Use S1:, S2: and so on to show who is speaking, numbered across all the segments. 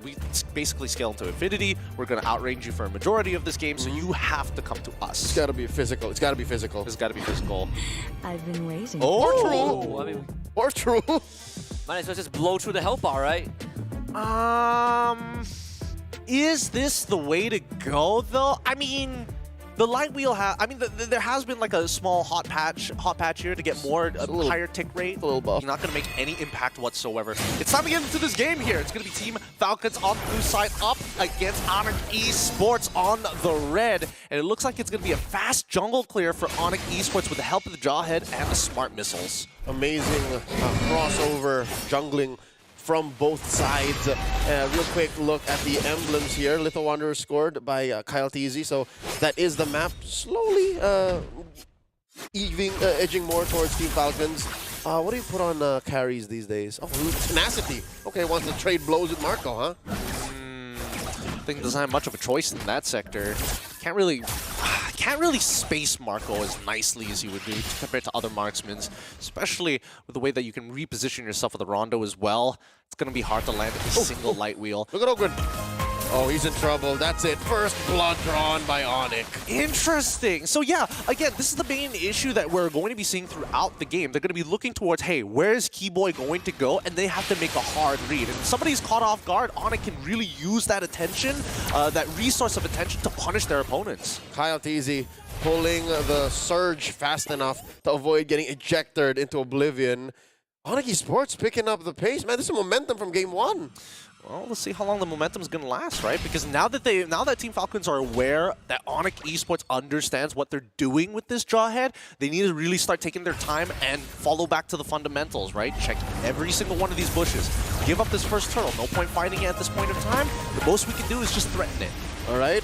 S1: we basically scale into infinity. We're going to outrange you for a majority of this game, so you have to come to us.
S2: It's got to be physical. It's got to be physical.
S1: It's got to be physical.
S3: I've been waiting.
S2: Or true.
S4: I mean,
S2: Or true.
S4: might as well just blow through the health bar, right?
S1: Is this the way to go, though? I mean, the light wheel there has been like a small hot patch here to get more higher tick rate.
S2: A little buff.
S1: He's not going to make any impact whatsoever. It's time to get into this game here. It's going to be Team Falcons on the blue side up against Onic Esports on the red. And it looks like it's going to be a fast jungle clear for Onic Esports with the help of the Jawhead and the smart missiles.
S2: Amazing crossover jungling from both sides. Real quick look at the emblems here. Little Wanderer scored by Kyle Teasy. So that is the map slowly edging more towards Team Falcons. What do you put on carries these days? Oh, tenacity. Okay, wants to trade blows with Marco, huh?
S1: I think doesn't have much of a choice in that sector. Can't really space Marco as nicely as you would do compared to other marksmen, especially with the way that you can reposition yourself with the Rondo as well. It's going to be hard to land a single light wheel.
S2: Look at Ogren. Oh, he's in trouble. That's it. First blood drawn by Onic.
S1: Interesting. So yeah, again, this is the main issue that we're going to be seeing throughout the game. They're going to be looking towards, hey, where is Keyboy going to go? And they have to make a hard read. And if somebody's caught off guard, Onic can really use that attention, that resource of attention to punish their opponents.
S2: Kyle Teasy pulling the surge fast enough to avoid getting ejected into oblivion. Onic Esports picking up the pace. Man, this is momentum from game one.
S1: Well, let's see how long the momentum is going to last, right? Because now that Team Falcons are aware that Onic Esports understands what they're doing with this Jawhead, they need to really start taking their time and follow back to the fundamentals, right? Check every single one of these bushes. Give up this first turtle. No point fighting it at this point of time. The most we can do is just threaten it.
S2: All right.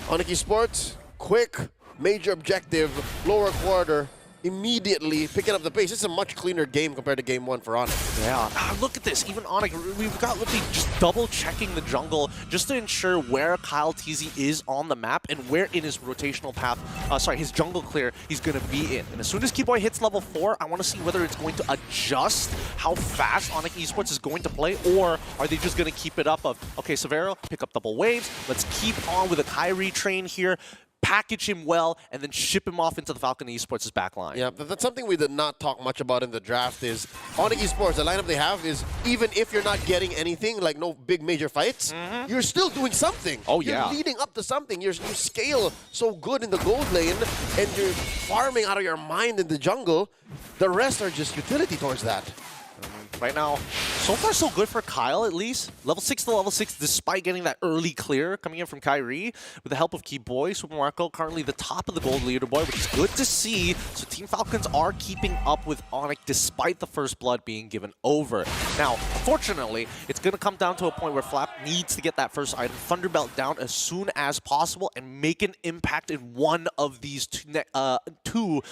S2: Onic Esports, quick, major objective, lower quarter. Immediately picking up the pace. It's a much cleaner game compared to game one for Onic.
S1: Yeah, look at this. Even Onic, we've got Lippy just double checking the jungle just to ensure where Kyle Teasy is on the map and where in his rotational path, his jungle clear he's going to be in. And as soon as Keyboy hits level 4, I want to see whether it's going to adjust how fast Onic Esports is going to play, or are they just going to keep it up of, okay, Severo, pick up double waves. Let's keep on with a Kyrie train here. Package him well, and then ship him off into the Falcon Esports' backline.
S2: Yeah, but that's something we did not talk much about in the draft is Onic Esports, the lineup they have is even if you're not getting anything, like no big major fights, you're still doing something.
S1: Oh, yeah.
S2: You're leading up to something. You scale so good in the gold lane, and you're farming out of your mind in the jungle. The rest are just utility towards that.
S1: Right now, so far so good for Kyle, at least. Level 6 to level 6, despite getting that early clear coming in from Kyrie. With the help of Keyboy, Super Marco currently the top of the gold leaderboard, which is good to see. So Team Falcons are keeping up with Onic despite the first blood being given over. Now, unfortunately, it's going to come down to a point where Flap needs to get that first item, Thunderbelt, down as soon as possible and make an impact in one of these two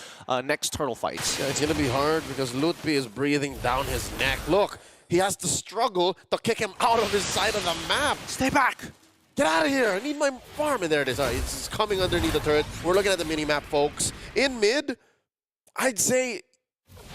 S1: next turtle fights.
S2: Yeah, it's going to be hard because Lutpi is breathing down his neck. Look, he has to struggle to kick him out of his side of the map.
S1: Stay back!
S2: Get out of here! I need my farm. And there it is. It's coming underneath the turret. We're looking at the mini-map, folks. In mid, I'd say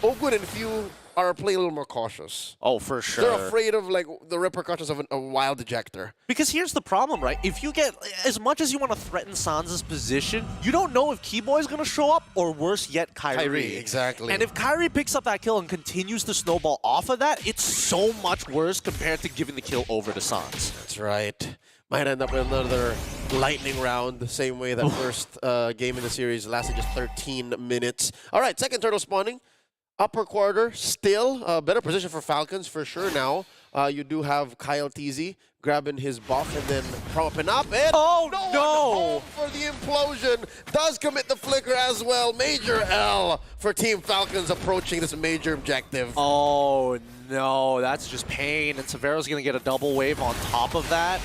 S2: Ogwood and Few are playing a little more cautious.
S1: Oh, for sure.
S2: They're afraid of like the repercussions of a wild ejector.
S1: Because here's the problem, right? If you get, as much as you want to threaten Sansa's position, you don't know if Keyboy is going to show up, or worse yet, Kyrie.
S2: Exactly.
S1: And if Kyrie picks up that kill and continues to snowball off of that, it's so much worse compared to giving the kill over to Sans.
S2: That's right. Might end up with another lightning round, the same way that first game in the series lasted just 13 minutes. All right, second turtle spawning. Upper quarter, still a better position for Falcons for sure now. You do have Kyle Teasy grabbing his buff and then propping up. And
S1: oh,
S2: no! For the implosion. Does commit the flicker as well. Major L for Team Falcons approaching this major objective.
S1: Oh, no. That's just pain. And Severo's going to get a double wave on top of that.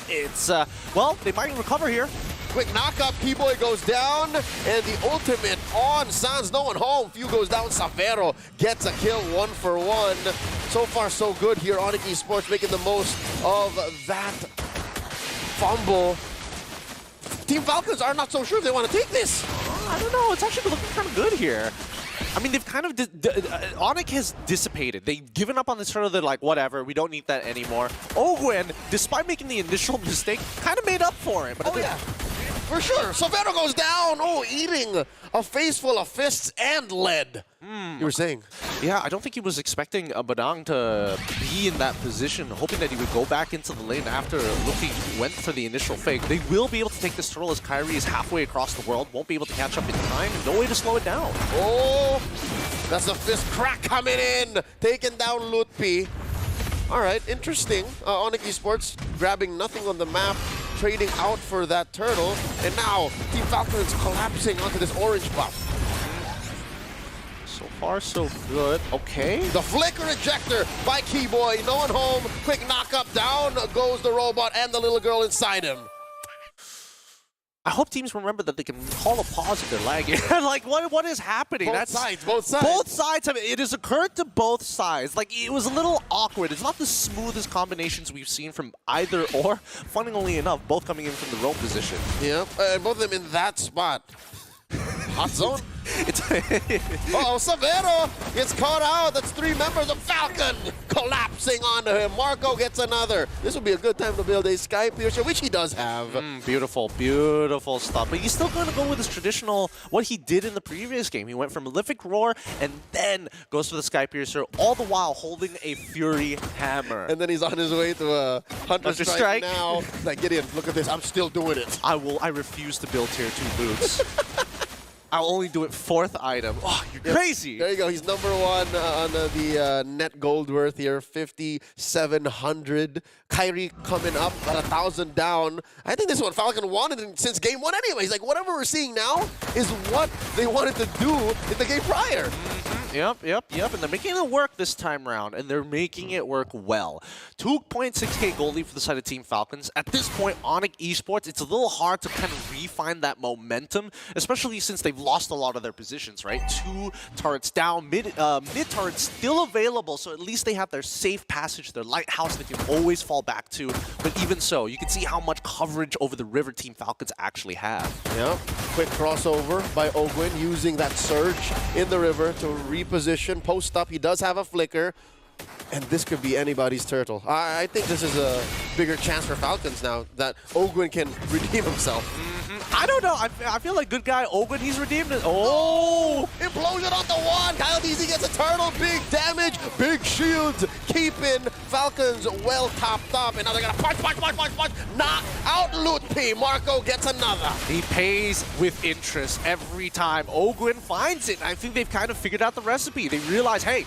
S1: It's, well, they might recover here.
S2: Quick knockup, Keyboy goes down, and the ultimate on Sans, no one home. Few goes down, Savero gets a kill 1-for-1. So far, so good here. Onic Esports making the most of that fumble. Team Falcons are not so sure if they want to take this.
S1: I don't know. It's actually looking kind of good here. I mean, they've kind of Onic has dissipated. They've given up on this turtle. They're like, whatever, we don't need that anymore. Ogwen, despite making the initial mistake, kind of made up for it. But
S2: Oh yeah, for sure. Silvero goes down. Oh, eating a face full of fists and lead. You were saying?
S1: Yeah, I don't think he was expecting Badang to be in that position, hoping that he would go back into the lane after Luffy went for the initial fake. They will be able to take this turtle as Kyrie is halfway across the world, won't be able to catch up in time, and no way to slow it down.
S2: Oh, that's a fist crack coming in, taking down Lutpi. All right, interesting. Onic Esports grabbing nothing on the map, trading out for that turtle, and now Team Falcons collapsing onto this orange buff.
S1: So far, so good. Okay.
S2: The flicker ejector by Keyboy. No one home. Quick knock up. Down goes the robot and the little girl inside him.
S1: I hope teams remember that they can call a pause if they're lagging. Like, what is happening?
S2: Both sides. Both sides.
S1: Both sides. I mean, it has occurred to both sides. Like, it was a little awkward. It's not the smoothest combinations we've seen from either or. Funnily enough, both coming in from the roam position.
S2: Yep, and both of them in that spot. Hot zone. Uh-oh, Silvero gets caught out. That's 3 members of Falcon collapsing onto him. Marco gets another. This would be a good time to build a sky piercer, which he does have.
S1: Beautiful, beautiful stuff. But he's still going to go with his traditional, what he did in the previous game. He went for Malefic Roar and then goes for the sky piercer, all the while holding a Fury Hammer.
S2: And then he's on his way to a Hunter Strike now. Like, Gideon, look at this. I'm still doing it.
S1: I refuse to build tier 2 boots. I'll only do it 4th item. Oh, you're crazy.
S2: There you go. He's #1 on the net gold worth here, 5,700. Kyrie coming up at 1,000 down. I think this is what Falcon wanted since game 1 anyways. Like, whatever we're seeing now is what they wanted to do in the game prior.
S1: Yep. And they're making it work this time around, and they're making it work well. 2.6k gold lead for the side of Team Falcons. At this point, Onic Esports, it's a little hard to kind of refine that momentum, especially since they've lost a lot of their positions, right? 2 turrets down, mid turrets still available, so at least they have their safe passage, their lighthouse they can always fall back to. But even so, you can see how much coverage over the river Team Falcons actually have.
S2: Yep. Quick crossover by Ogwen using that surge in the river to reposition. Post up, he does have a flicker. And this could be anybody's turtle. I think this is a bigger chance for Falcons now that Ogwen can redeem himself.
S1: I don't know. I feel like good guy Ogwen, he's redeemed it. Oh!
S2: Implosion on the one. Kyle DZ gets a turtle. Big damage. Big shields. Keeping Falcons well topped up. And now they're going to punch. Knock out Lutpi. Marco gets another.
S1: He pays with interest every time Ogwen finds it. And I think they've kind of figured out the recipe. They realize, hey,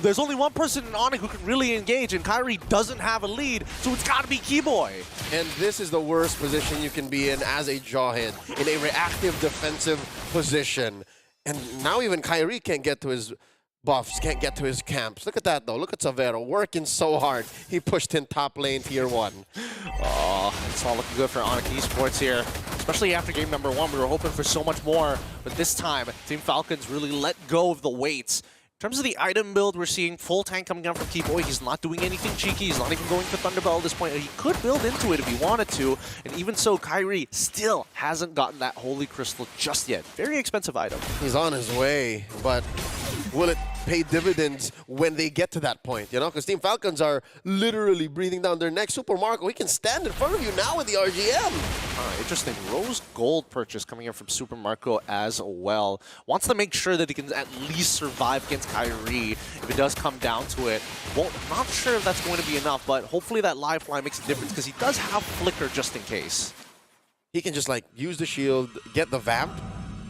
S1: there's only one person in Onic who can really engage, and Kyrie doesn't have a lead, so it's got to be Keyboy.
S2: And this is the worst position you can be in as a Jawhead, in a reactive defensive position. And now even Kyrie can't get to his buffs, can't get to his camps. Look at that, though. Look at Silvero working so hard. He pushed in top lane tier 1.
S1: Oh, it's all looking good for Onic Esports here. Especially after game #1, we were hoping for so much more. But this time, Team Falcons really let go of the weights. In terms of the item build, we're seeing full tank coming out from Keyboy. He's not doing anything cheeky. He's not even going for Thunderbell at this point. He could build into it if he wanted to. And even so, Kyrie still hasn't gotten that Holy Crystal just yet. Very expensive item.
S2: He's on his way, but will it pay dividends when they get to that point, you know? Because Team Falcons are literally breathing down their neck. Super Marco, he can stand in front of you now with the RGM.
S1: Interesting. Rose gold purchase coming in from Super Marco as well. Wants to make sure that he can at least survive against Kyrie if it does come down to it. Not sure if that's going to be enough, but hopefully that lifeline makes a difference because he does have Flicker just in case.
S2: He can just like use the shield, get the vamp,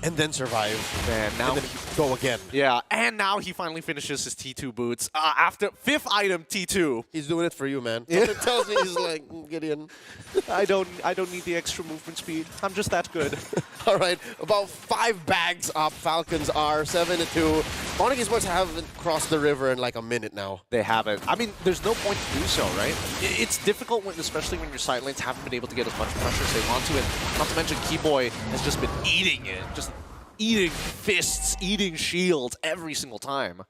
S2: and then survive.
S1: Man, now
S2: and then go again.
S1: Yeah, and now he finally finishes his T2 boots. After 5th item, T2.
S2: He's doing it for you, man. It tells me he's like, Gideon.
S1: I don't need the extra movement speed. I'm just that good.
S2: All right, about 5 bags up. Falcons are 7-2. Onic Esports haven't crossed the river in like a minute now.
S1: They haven't. I mean, there's no point to do so, right? It's difficult, especially when your side lanes haven't been able to get as much pressure as they want to. And not to mention, Keyboy has just been eating it. Just eating fists, eating shields every single time.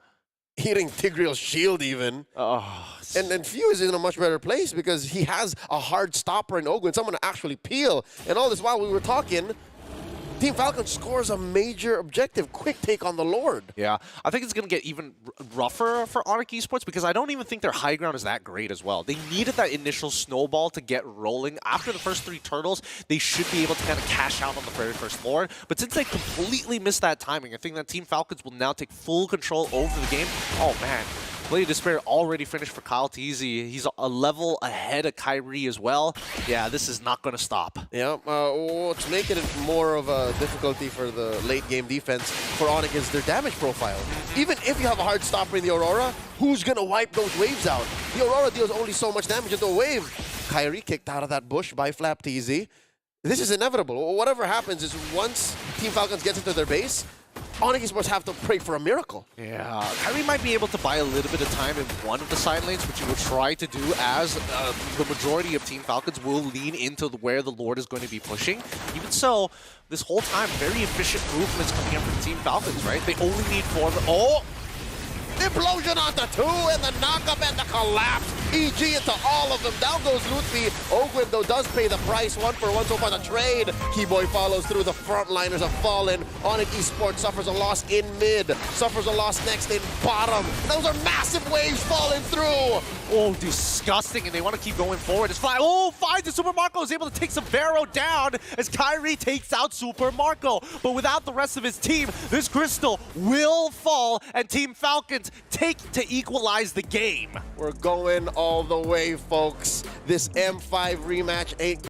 S2: Eating Tigreal's shield even.
S1: Oh.
S2: And then Few is in a much better place because he has a hard stopper in Ogwen, someone to actually peel. And all this while we were talking, Team Falcons scores a major objective. Quick take on the Lord.
S1: Yeah, I think it's going to get even rougher for Onic Esports because I don't even think their high ground is that great as well. They needed that initial snowball to get rolling. After the first 3 turtles, they should be able to kind of cash out on the very first Lord. But since they completely missed that timing, I think that Team Falcons will now take full control over the game. Oh, man. Blade of Despair already finished for Kyle Teasy. He's a level ahead of Kyrie as well. Yeah, this is not going to stop.
S2: Yeah, what's making it more of a difficulty for the late game defense for Onic is their damage profile. Even if you have a hard stopper in the Aurora, who's going to wipe those waves out? The Aurora deals only so much damage into a wave. Kyrie kicked out of that bush by Flap Teasy. This is inevitable. Whatever happens is once Team Falcons gets into their base, Onic Esports have to pray for a miracle.
S1: Yeah, Kyrie might be able to buy a little bit of time in one of the side lanes, which he will try to do as the majority of Team Falcons will lean into where the Lord is going to be pushing. Even so, this whole time, very efficient movements coming up from Team Falcons, right? They only need 4 of them. Oh!
S2: Implosion onto 2 and the knock-up and the collapse. EG into all of them. Down goes Lutfi. Ogwin, though, does pay the price. 1-for-1 so far the trade. Keyboy follows through. The frontliners have fallen. Onic Esports suffers a loss in mid. Suffers a loss next in bottom. Those are massive waves falling through.
S1: Oh, disgusting, and they want to keep going forward. It's fine. Oh, finds it. Super Marco is able to take Severo down as Kyrie takes out Super Marco. But without the rest of his team, this crystal will fall, and Team Falcons take to equalize the game.
S2: We're going all the way, folks. This M5 rematch ain't